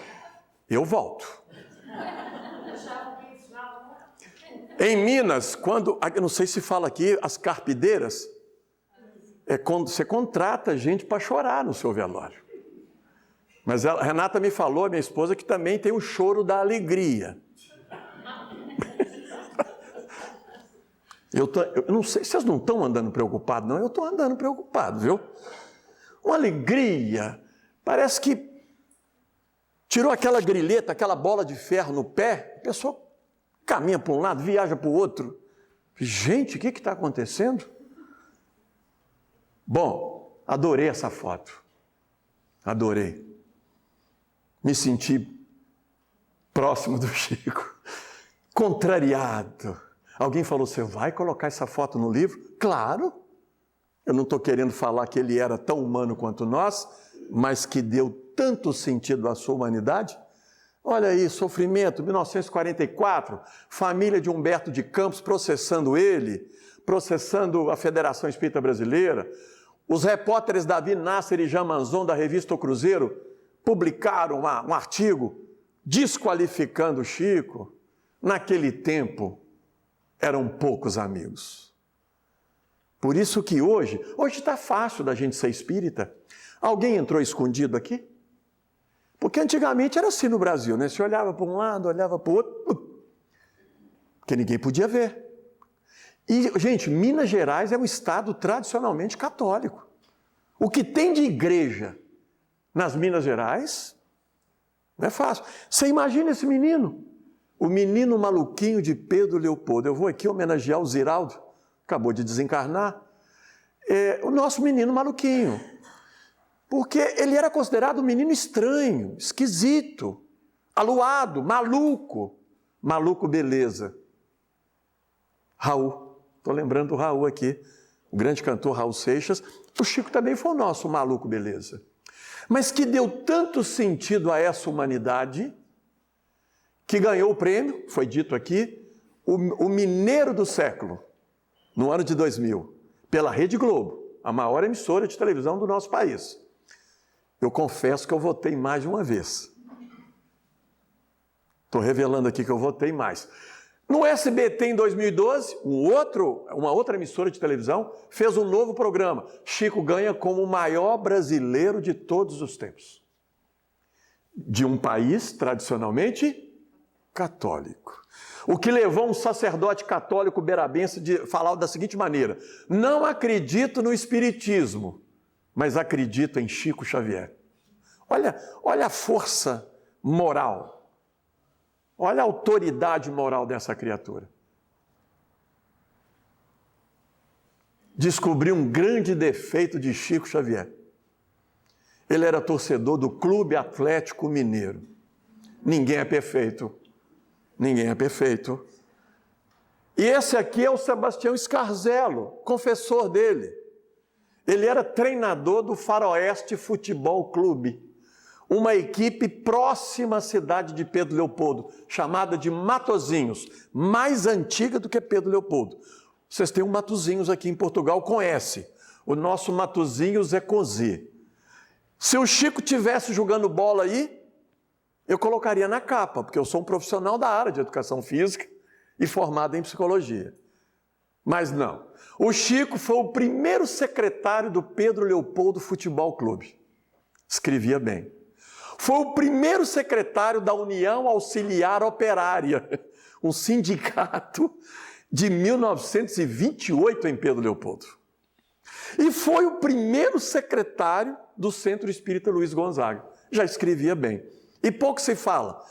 eu volto. Em Minas, quando, eu não sei se fala aqui, as carpideiras, é quando você contrata gente para chorar no seu velório. Mas a Renata me falou, minha esposa, que também tem o choro da alegria. Eu não sei, vocês não estão andando preocupados, não? Eu estou andando preocupado, viu? Uma alegria, parece que tirou aquela grilheta, aquela bola de ferro no pé, a pessoa caminha para um lado, viaja para o outro. Gente, o que está acontecendo? Bom, adorei essa foto. Adorei. Me senti próximo do Chico. Contrariado. Alguém falou, você vai colocar essa foto no livro? Claro. Eu não estou querendo falar que ele era tão humano quanto nós, mas que deu tanto sentido à sua humanidade. Olha aí, sofrimento, 1944, família de Humberto de Campos processando ele, processando a Federação Espírita Brasileira. Os repórteres Davi Nasser e Jean Manzon, da revista O Cruzeiro, publicaram um artigo desqualificando o Chico. Naquele tempo, eram poucos amigos. Por isso que hoje está fácil da gente ser espírita. Alguém entrou escondido aqui? Porque antigamente era assim no Brasil, né? Você olhava para um lado, olhava para o outro, porque ninguém podia ver. E, gente, Minas Gerais é um estado tradicionalmente católico. O que tem de igreja nas Minas Gerais não é fácil. Você imagina esse menino, o menino maluquinho de Pedro Leopoldo. Eu vou aqui homenagear o Ziraldo, acabou de desencarnar. O nosso menino maluquinho. Porque ele era considerado um menino estranho, esquisito, aluado, maluco. Maluco beleza. Raul, estou lembrando do Raul aqui, o grande cantor Raul Seixas. O Chico também foi o nosso maluco beleza. Mas que deu tanto sentido a essa humanidade, que ganhou o prêmio, foi dito aqui, o Mineiro do Século, no ano de 2000, pela Rede Globo, a maior emissora de televisão do nosso país. Eu confesso que eu votei mais de uma vez. Estou revelando aqui que eu votei mais. No SBT, em 2012, uma outra emissora de televisão fez um novo programa. Chico ganha como o maior brasileiro de todos os tempos. De um país tradicionalmente católico. O que levou um sacerdote católico berabense a falar da seguinte maneira: não acredito no espiritismo, mas acredito em Chico Xavier. Olha a força moral. Olha a autoridade moral dessa criatura. Descobri um grande defeito de Chico Xavier. Ele era torcedor do Clube Atlético Mineiro. Ninguém é perfeito. Ninguém é perfeito. E esse aqui é o Sebastião Scarzello, confessor dele. Ele era treinador do Faroeste Futebol Clube, uma equipe próxima à cidade de Pedro Leopoldo, chamada de Matozinhos, mais antiga do que Pedro Leopoldo. Vocês têm um Matozinhos aqui em Portugal com S. O nosso Matozinhos é com Z. Se o Chico tivesse jogando bola aí, eu colocaria na capa, porque eu sou um profissional da área de educação física e formado em psicologia. Mas não. O Chico foi o primeiro secretário do Pedro Leopoldo Futebol Clube. Escrevia bem. Foi o primeiro secretário da União Auxiliar Operária, um sindicato de 1928 em Pedro Leopoldo. E foi o primeiro secretário do Centro Espírita Luiz Gonzaga. Já escrevia bem. E pouco se fala.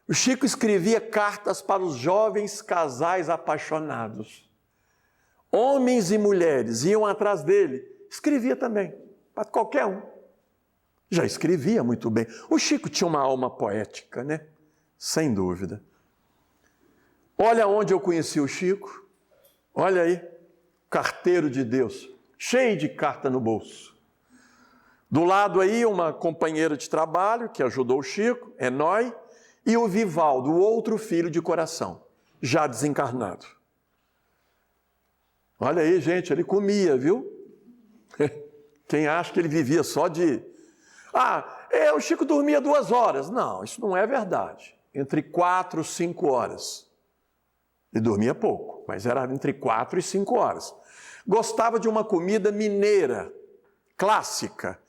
O Chico escrevia cartas para os jovens casais apaixonados. Homens e mulheres iam atrás dele. Escrevia também, para qualquer um. Já escrevia muito bem. O Chico tinha uma alma poética, né? Sem dúvida. Olha onde eu conheci o Chico. Olha aí, carteiro de Deus, cheio de carta no bolso. Do lado aí, uma companheira de trabalho que ajudou o Chico, Enói, e o Vivaldo, o outro filho de coração, já desencarnado. Olha aí, gente, ele comia, viu? Quem acha que ele vivia só de... o Chico dormia 2 horas. Não, isso não é verdade. Entre 4 e 5 horas. Ele dormia pouco, mas era entre 4 e 5 horas. Gostava de uma comida mineira, clássica.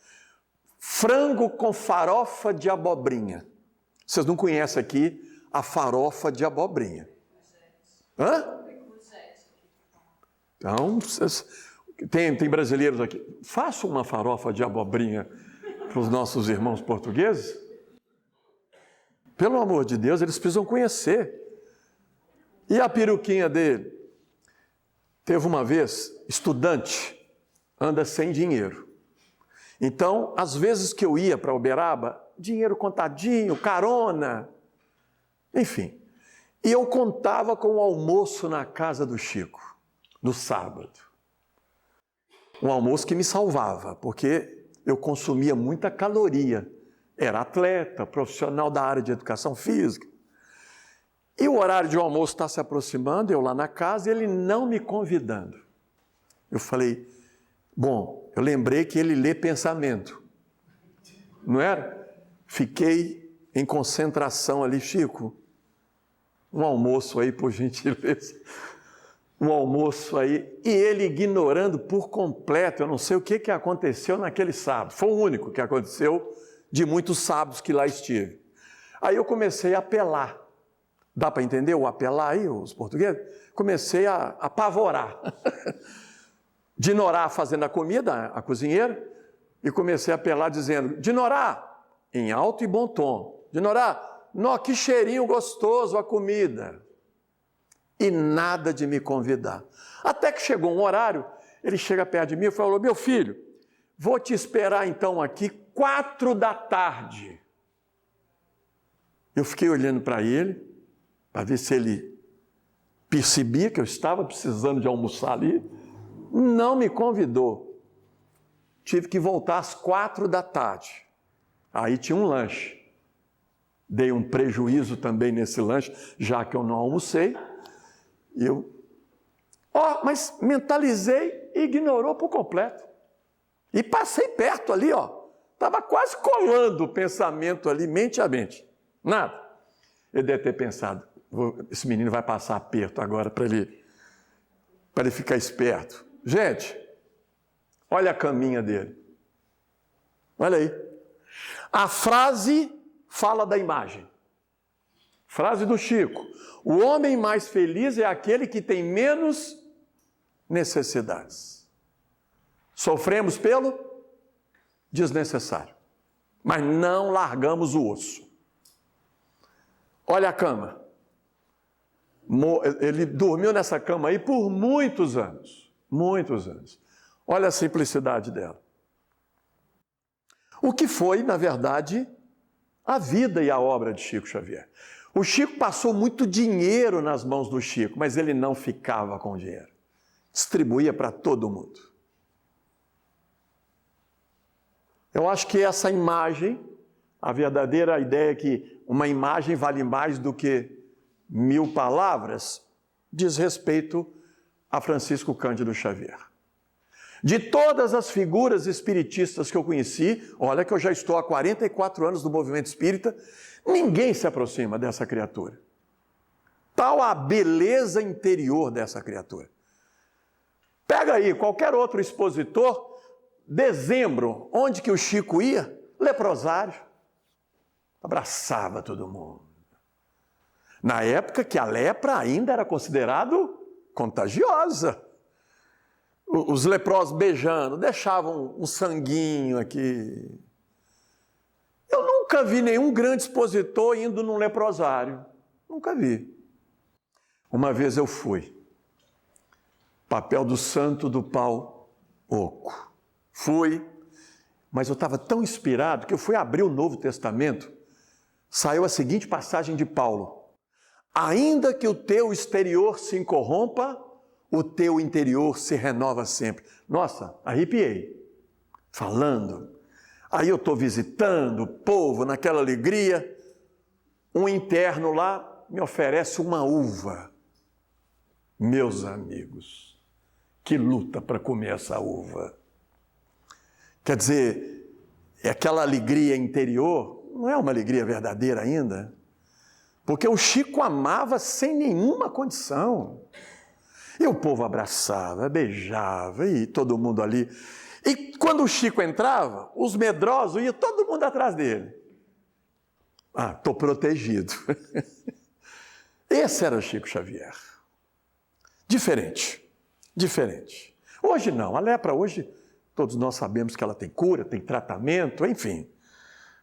Frango com farofa de abobrinha. Vocês não conhecem aqui a farofa de abobrinha? Hã? Então, tem brasileiros aqui. Faça uma farofa de abobrinha para os nossos irmãos portugueses. Pelo amor de Deus, eles precisam conhecer. E a peruquinha dele? Teve uma vez, estudante, anda sem dinheiro. Então, às vezes que eu ia para Uberaba, dinheiro contadinho, carona, enfim. E eu contava com o almoço na casa do Chico, no sábado. Um almoço que me salvava, porque eu consumia muita caloria. Era atleta, profissional da área de educação física. E o horário de almoço está se aproximando, eu lá na casa, e ele não me convidando. Eu falei, bom, eu lembrei que ele lê pensamento. Não era? Fiquei em concentração ali, Chico. Um almoço aí, por gentileza. Um almoço aí. E ele ignorando por completo. Eu não sei o que aconteceu naquele sábado. Foi o único que aconteceu de muitos sábados que lá estive. Aí eu comecei a apelar. Dá para entender o apelar aí, os portugueses? Comecei a apavorar. Dinorar fazendo a comida, a cozinheira. e comecei a apelar dizendo, Dinorá, em alto e bom tom, Dinorá, nó, que cheirinho gostoso a comida. E nada de me convidar. Até que chegou um horário, ele chega perto de mim e falou, meu filho, vou te esperar então aqui 4 da tarde. Eu fiquei olhando para ele, para ver se ele percebia que eu estava precisando de almoçar ali. Não me convidou. Tive que voltar às 4 da tarde. Aí tinha um lanche. Dei um prejuízo também nesse lanche, já que eu não almocei. Mas mentalizei e ignorou por completo. E passei perto ali, estava quase colando o pensamento ali, mente a mente. Nada. Ele deve ter pensado, esse menino vai passar aperto agora para ele ficar esperto. Gente, olha a caminha dele. Olha aí. A frase fala da imagem. Frase do Chico. O homem mais feliz é aquele que tem menos necessidades. Sofremos pelo desnecessário, mas não largamos o osso. Olha a cama. Ele dormiu nessa cama aí por muitos anos. Muitos anos. Olha a simplicidade dela. O que foi, na verdade, a vida e a obra de Chico Xavier. O Chico passou muito dinheiro nas mãos do Chico, mas ele não ficava com o dinheiro. Distribuía para todo mundo. Eu acho que essa imagem, a verdadeira ideia é que uma imagem vale mais do que 1000 palavras, diz respeito a Francisco Cândido Xavier. De todas as figuras espiritistas que eu conheci, olha que eu já estou há 44 anos no movimento espírita, ninguém se aproxima dessa criatura. Tal a beleza interior dessa criatura. Pega aí qualquer outro expositor, dezembro, onde que o Chico ia? Leprosário. Abraçava todo mundo. Na época que a lepra ainda era considerado contagiosa. Os leprosos beijando, deixavam um sanguinho aqui. Eu nunca vi nenhum grande expositor indo num leprosário. Nunca vi. Uma vez eu fui. Papel do santo do pau oco. Fui, mas eu estava tão inspirado que eu fui abrir o Novo Testamento. Saiu a seguinte passagem de Paulo. Ainda que o teu exterior se corrompa, o teu interior se renova sempre. Nossa, arrepiei. Falando. Aí eu estou visitando o povo naquela alegria. Um interno lá me oferece uma uva. Meus amigos, que luta para comer essa uva. Quer dizer, é aquela alegria interior, não é uma alegria verdadeira ainda. Porque o Chico amava sem nenhuma condição. E o povo abraçava, beijava, e todo mundo ali. E quando o Chico entrava, os medrosos iam todo mundo atrás dele. Ah, estou protegido. Esse era o Chico Xavier. Diferente. Hoje não, a lepra hoje, todos nós sabemos que ela tem cura, tem tratamento, enfim.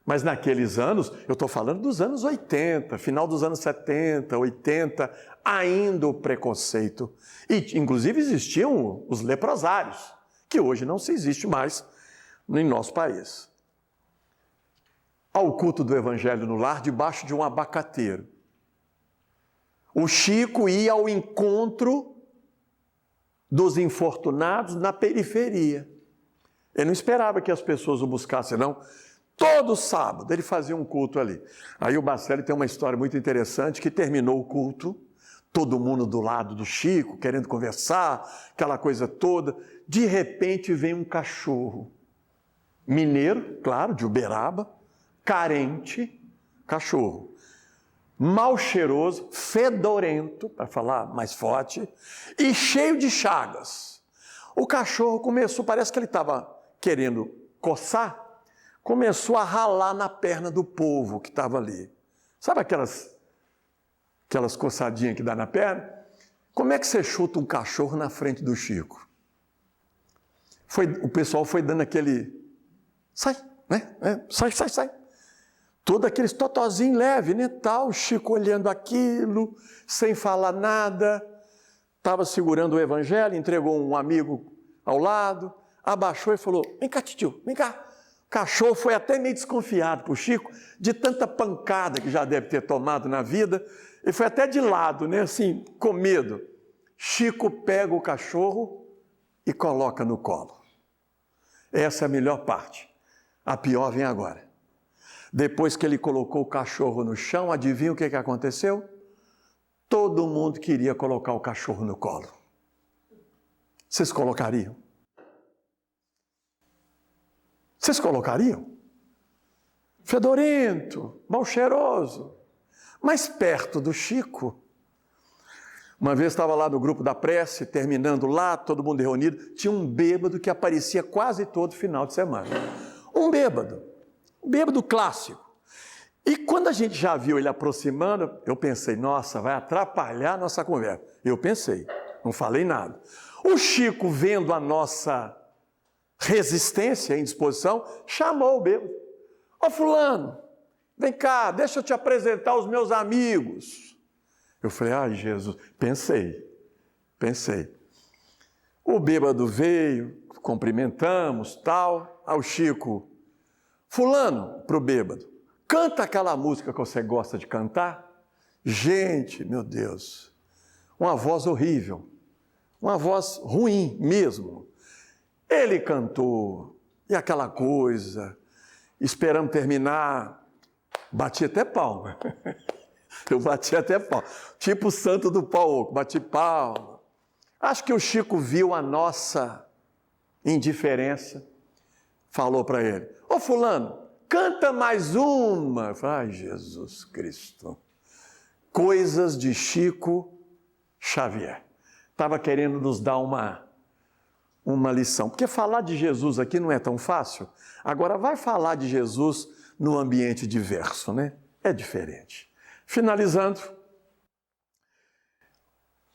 Mas naqueles anos, eu estou falando dos anos 80, final dos anos 70, 80, ainda o preconceito. E, inclusive, existiam os leprosários, que hoje não se existe mais em nosso país. Ao culto do Evangelho no lar, debaixo de um abacateiro. O Chico ia ao encontro dos infortunados na periferia. Ele não esperava que as pessoas o buscassem, não. Todo sábado ele fazia um culto ali. Aí o Bacelli tem uma história muito interessante, que terminou o culto, todo mundo do lado do Chico, querendo conversar, aquela coisa toda. De repente vem um cachorro, mineiro, claro, de Uberaba, carente, cachorro, mal cheiroso, fedorento, para falar mais forte, e cheio de chagas. O cachorro começou, parece que ele estava querendo coçar, começou a ralar na perna do povo que estava ali. Sabe aquelas coçadinhas que dá na perna? Como é que você chuta um cachorro na frente do Chico? O pessoal foi dando aquele sai, né? Sai. Todo aquele totozinho leve, né? Tal, o Chico olhando aquilo, sem falar nada, estava segurando o evangelho, entregou um amigo ao lado, abaixou e falou, vem cá, titio, vem cá. O cachorro foi até meio desconfiado para o Chico, de tanta pancada que já deve ter tomado na vida, ele foi até de lado, né? Assim, com medo. Chico pega o cachorro e coloca no colo. Essa é a melhor parte. A pior vem agora. Depois que ele colocou o cachorro no chão, adivinha o que aconteceu? Todo mundo queria colocar o cachorro no colo. Vocês colocariam? Vocês colocariam? Fedorento, mal cheiroso, mas perto do Chico. Uma vez estava lá no grupo da prece, terminando lá, todo mundo reunido, tinha um bêbado que aparecia quase todo final de semana. Um bêbado clássico. E quando a gente já viu ele aproximando, eu pensei, nossa, vai atrapalhar a nossa conversa. Eu pensei, não falei nada. O Chico, vendo a nossa resistência, indisposição, chamou o bêbado. Ô fulano, vem cá, deixa eu te apresentar os meus amigos. Eu falei, ai Jesus, pensei. O bêbado veio, cumprimentamos, tal, ao Chico. Fulano, pro bêbado, canta aquela música que você gosta de cantar. Gente, meu Deus, uma voz horrível, uma voz ruim mesmo. Ele cantou, e aquela coisa, esperamos terminar, bati até palma. Eu bati até palma, tipo o santo do pau, bati palma. Acho que o Chico viu a nossa indiferença, falou para ele, ô fulano, canta mais uma. Eu falei, ai Jesus Cristo, coisas de Chico Xavier. Estava querendo nos dar uma lição, porque falar de Jesus aqui não é tão fácil. Agora vai falar de Jesus no ambiente diverso, né? É diferente. Finalizando,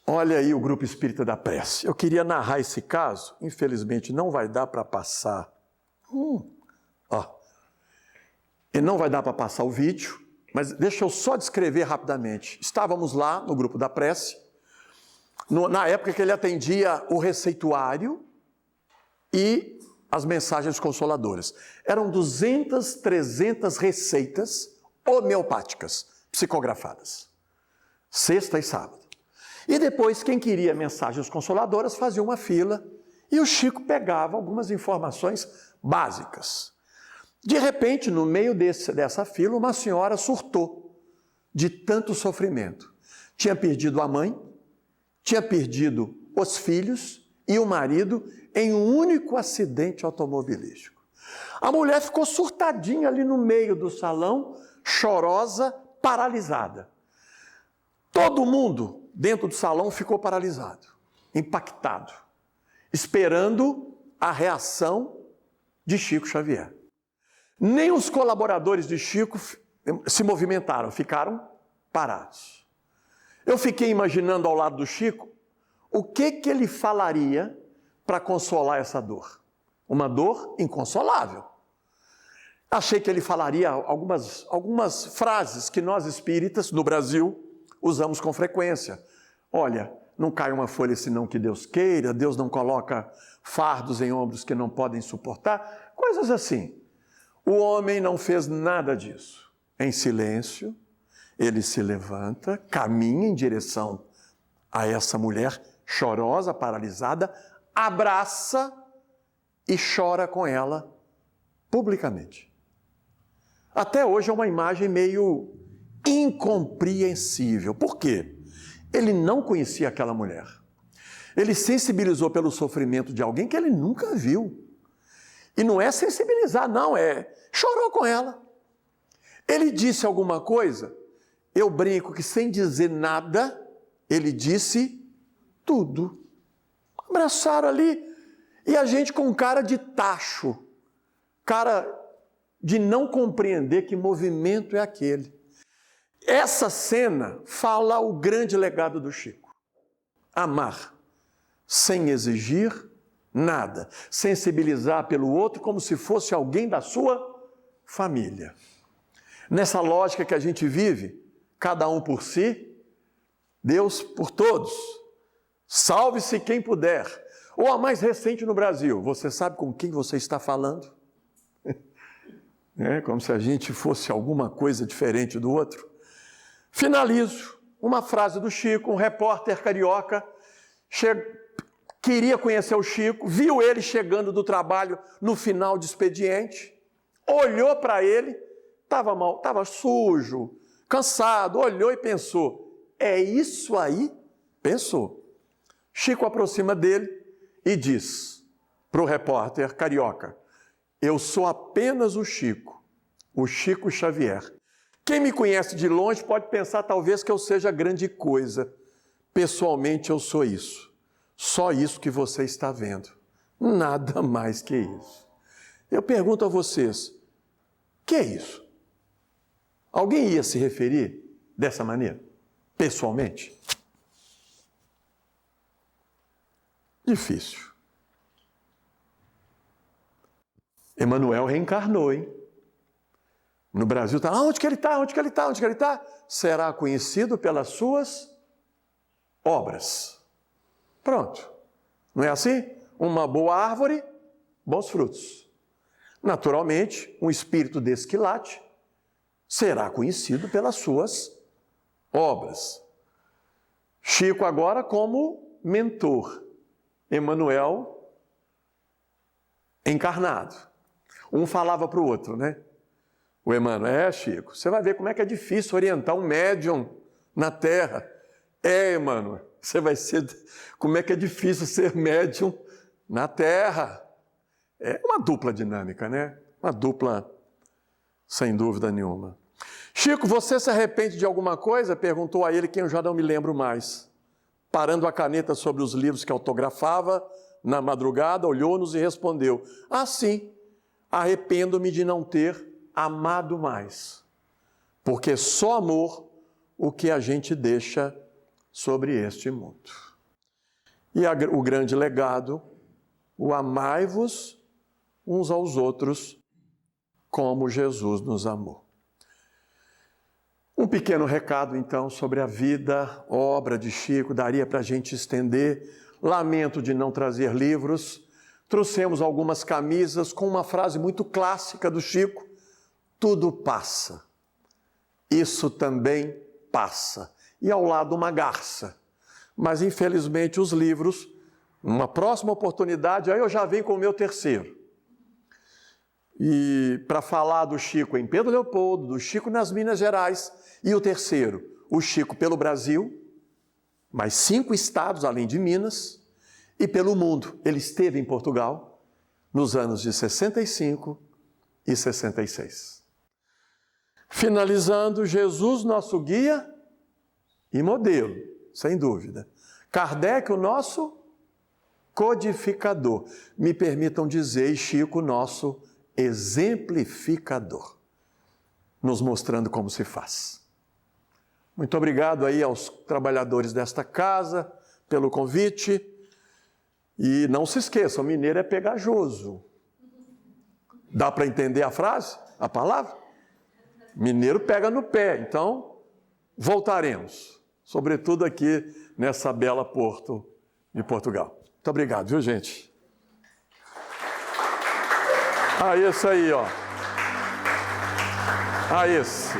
olha aí o Grupo Espírita da Prece. Eu queria narrar esse caso, infelizmente não vai dar para passar. E não vai dar para passar o vídeo, mas deixa eu só descrever rapidamente. Estávamos lá no Grupo da Prece, na época que ele atendia o receituário e as mensagens consoladoras. Eram 200, 300 receitas homeopáticas, psicografadas, sexta e sábado. E depois, quem queria mensagens consoladoras fazia uma fila e o Chico pegava algumas informações básicas. De repente, no meio dessa fila, uma senhora surtou de tanto sofrimento. Tinha perdido a mãe, tinha perdido os filhos e o marido em um único acidente automobilístico. A mulher ficou surtadinha ali no meio do salão, chorosa, paralisada. Todo mundo dentro do salão ficou paralisado, impactado, esperando a reação de Chico Xavier. Nem os colaboradores de Chico se movimentaram, ficaram parados. Eu fiquei imaginando ao lado do Chico o que ele falaria para consolar essa dor. Uma dor inconsolável. Achei que ele falaria algumas frases que nós espíritas, no Brasil, usamos com frequência. Olha, não cai uma folha senão que Deus queira, Deus não coloca fardos em ombros que não podem suportar, coisas assim. O homem não fez nada disso. Em silêncio, ele se levanta, caminha em direção a essa mulher chorosa, paralisada, abraça e chora com ela publicamente. Até hoje é uma imagem meio incompreensível. Por quê? Ele não conhecia aquela mulher. Ele sensibilizou pelo sofrimento de alguém que ele nunca viu. E não é sensibilizar, não, chorou com ela. Ele disse alguma coisa, eu brinco que sem dizer nada, ele disse tudo. Abraçaram ali, e a gente com cara de tacho, cara de não compreender que movimento é aquele. Essa cena fala o grande legado do Chico. Amar sem exigir nada. Sensibilizar pelo outro como se fosse alguém da sua família. Nessa lógica que a gente vive, cada um por si, Deus por todos. Salve-se quem puder. Ou a mais recente no Brasil, você sabe com quem você está falando? É como se a gente fosse alguma coisa diferente do outro. Finalizo. Uma frase do Chico, um repórter carioca, queria conhecer o Chico, viu ele chegando do trabalho no final de expediente, olhou para ele, estava mal, estava sujo, cansado, olhou e pensou, é isso aí? Pensou. Chico aproxima dele e diz para o repórter carioca, eu sou apenas o Chico Xavier. Quem me conhece de longe pode pensar talvez que eu seja grande coisa. Pessoalmente eu sou isso. Só isso que você está vendo. Nada mais que isso. Eu pergunto a vocês, o que é isso? Alguém ia se referir dessa maneira? Pessoalmente? Difícil. Emanuel reencarnou, hein? No Brasil está, onde que ele está? Onde que ele está? Onde que ele está? Será conhecido pelas suas obras. Pronto. Não é assim? Uma boa árvore, bons frutos. Naturalmente, um espírito desse que late será conhecido pelas suas obras. Chico agora como mentor. Emanuel encarnado. Um falava para o outro, né? O Emmanuel, Chico, você vai ver como é que é difícil orientar um médium na Terra. Emmanuel, você vai ser... Como é que é difícil ser médium na Terra. É uma dupla dinâmica, né? Uma dupla, sem dúvida nenhuma. Chico, você se arrepende de alguma coisa? Perguntou a ele, quem eu já não me lembro mais. Parando a caneta sobre os livros que autografava, na madrugada, olhou-nos e respondeu, sim, arrependo-me de não ter amado mais, porque só amor o que a gente deixa sobre este mundo. E o grande legado, o amai-vos uns aos outros como Jesus nos amou. Um pequeno recado, então, sobre a vida, obra de Chico, daria para a gente estender. Lamento de não trazer livros. Trouxemos algumas camisas com uma frase muito clássica do Chico, tudo passa, isso também passa. E ao lado uma garça. Mas, infelizmente, os livros, numa próxima oportunidade, aí eu já venho com o meu terceiro. E para falar do Chico em Pedro Leopoldo, do Chico nas Minas Gerais, e o terceiro, o Chico pelo Brasil, mais 5 estados além de Minas, e pelo mundo. Ele esteve em Portugal nos anos de 65 e 66. Finalizando, Jesus, nosso guia e modelo, sem dúvida. Kardec, o nosso codificador. Me permitam dizer, e Chico, nosso exemplificador, nos mostrando como se faz. Muito obrigado aí aos trabalhadores desta casa pelo convite. E não se esqueçam, mineiro é pegajoso. Dá para entender a frase, a palavra? Mineiro pega no pé, então voltaremos, sobretudo aqui nessa bela Porto de Portugal. Muito obrigado, viu, gente? Isso aí, ó. Esse.